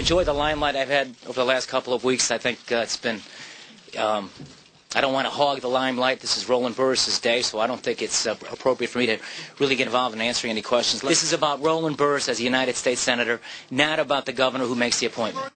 enjoyed the limelight I've had over the last couple of weeks. I think it's been, I don't want to hog the limelight. This is Roland Burris' day, so I don't think it's appropriate for me to really get involved in answering any questions. This is about Roland Burris as a United States Senator, not about the governor who makes the appointment.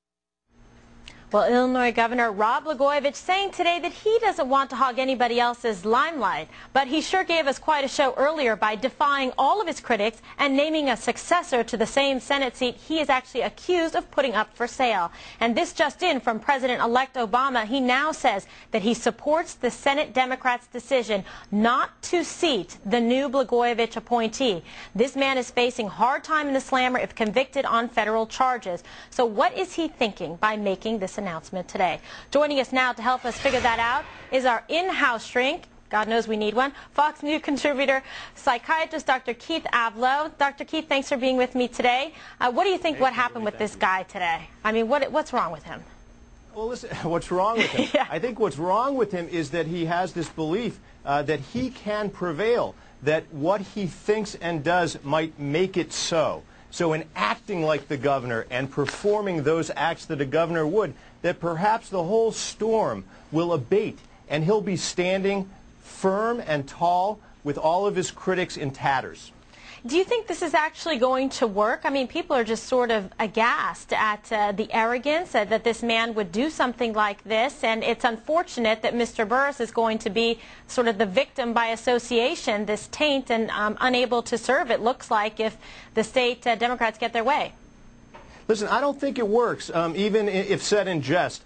Well, Illinois Governor Rod Blagojevich saying today that he doesn't want to hog anybody else's limelight, but he sure gave us quite a show earlier by defying all of his critics and naming a successor to the same Senate seat he is actually accused of putting up for sale. And this just in from President-elect Obama. He now says that he supports the Senate Democrats' decision not to seat the new Blagojevich appointee. This man is facing hard time in the slammer if convicted on federal charges. So what is he thinking by making this announcement today? Joining us now to help us figure that out is our in-house shrink. God knows we need one. Fox News contributor, psychiatrist Dr. Keith Albow. Dr. Keith, thanks for being with me today. What do you think what happened with this guy today? I mean, what's wrong with him? Well, listen, what's wrong with him? Yeah. I think what's wrong with him is that he has this belief that he can prevail, that what he thinks and does might make it so. So in acting like the governor and performing those acts that a governor would, that perhaps the whole storm will abate and he'll be standing firm and tall with all of his critics in tatters. Do you think this is actually going to work? I mean, people are just sort of aghast at the arrogance that this man would do something like this, and it's unfortunate that Mr. Burris is going to be sort of the victim by association, this taint, and unable to serve, it looks like, if the state Democrats get their way. Listen, I don't think it works, even if said in jest.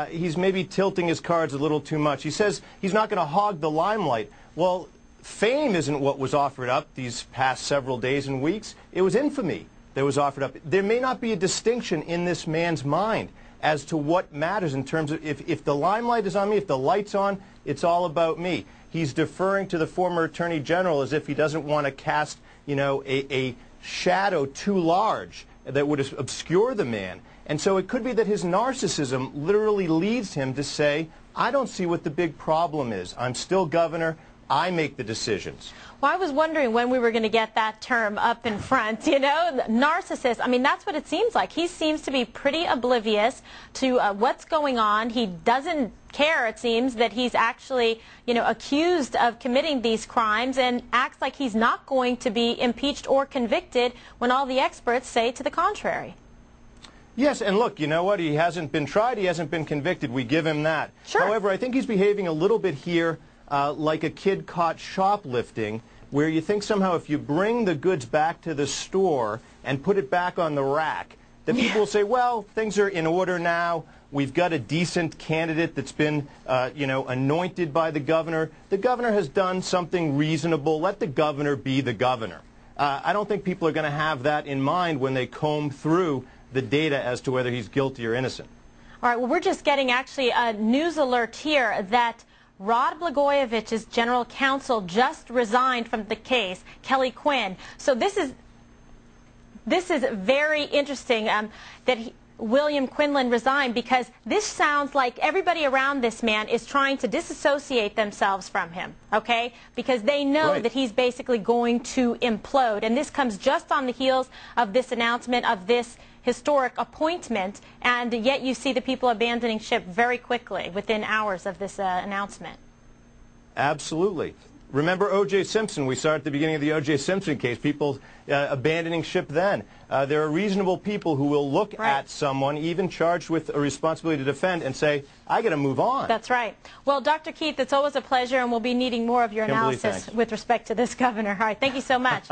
He's maybe tilting his cards a little too much. He says he's not going to hog the limelight. Well, fame isn't what was offered up these past several days and weeks. It was infamy that was offered up. There may not be a distinction in this man's mind as to what matters in terms of if the limelight is on me, if the light's on, it's all about me. He's deferring to the former Attorney General as if he doesn't want to cast, you know, a shadow too large that would obscure the man. And so it could be that his narcissism literally leads him to say, I don't see what the big problem is. I'm still governor. I make the decisions. Well, I was wondering when we were going to get that term up in front, you know, narcissist. I mean, that's what it seems like. He seems to be pretty oblivious to what's going on. He doesn't care, it seems, that he's actually, you know, accused of committing these crimes and acts like he's not going to be impeached or convicted when all the experts say to the contrary. Yes, and look, you know what? He hasn't been tried. He hasn't been convicted. We give him that. Sure. However, I think he's behaving a little bit here like a kid caught shoplifting, where you think somehow if you bring the goods back to the store and put it back on the rack, that people will say, well, things are in order now. We've got a decent candidate that's been, you know, anointed by the governor. The governor has done something reasonable. Let the governor be the governor. I don't think people are going to have that in mind when they comb through the data as to whether he's guilty or innocent. All right, well, we're just getting actually a news alert here that Rod Blagojevich's general counsel just resigned from the case, Kelly Quinn. So this is very interesting that William Quinlan resigned, because this sounds like everybody around this man is trying to disassociate themselves from him, okay? Because they know that he's basically going to implode. And this comes just on the heels of this announcement of this historic appointment, and yet you see the people abandoning ship very quickly within hours of this announcement. Absolutely. Remember O.J. Simpson? We saw at the beginning of the O.J. Simpson case, people abandoning ship then. There are reasonable people who will look at someone, even charged with a responsibility to defend, and say, I got to move on. That's right. Well, Dr. Keith, it's always a pleasure, and we'll be needing more of your analysis with respect to this governor. All right, thank you so much.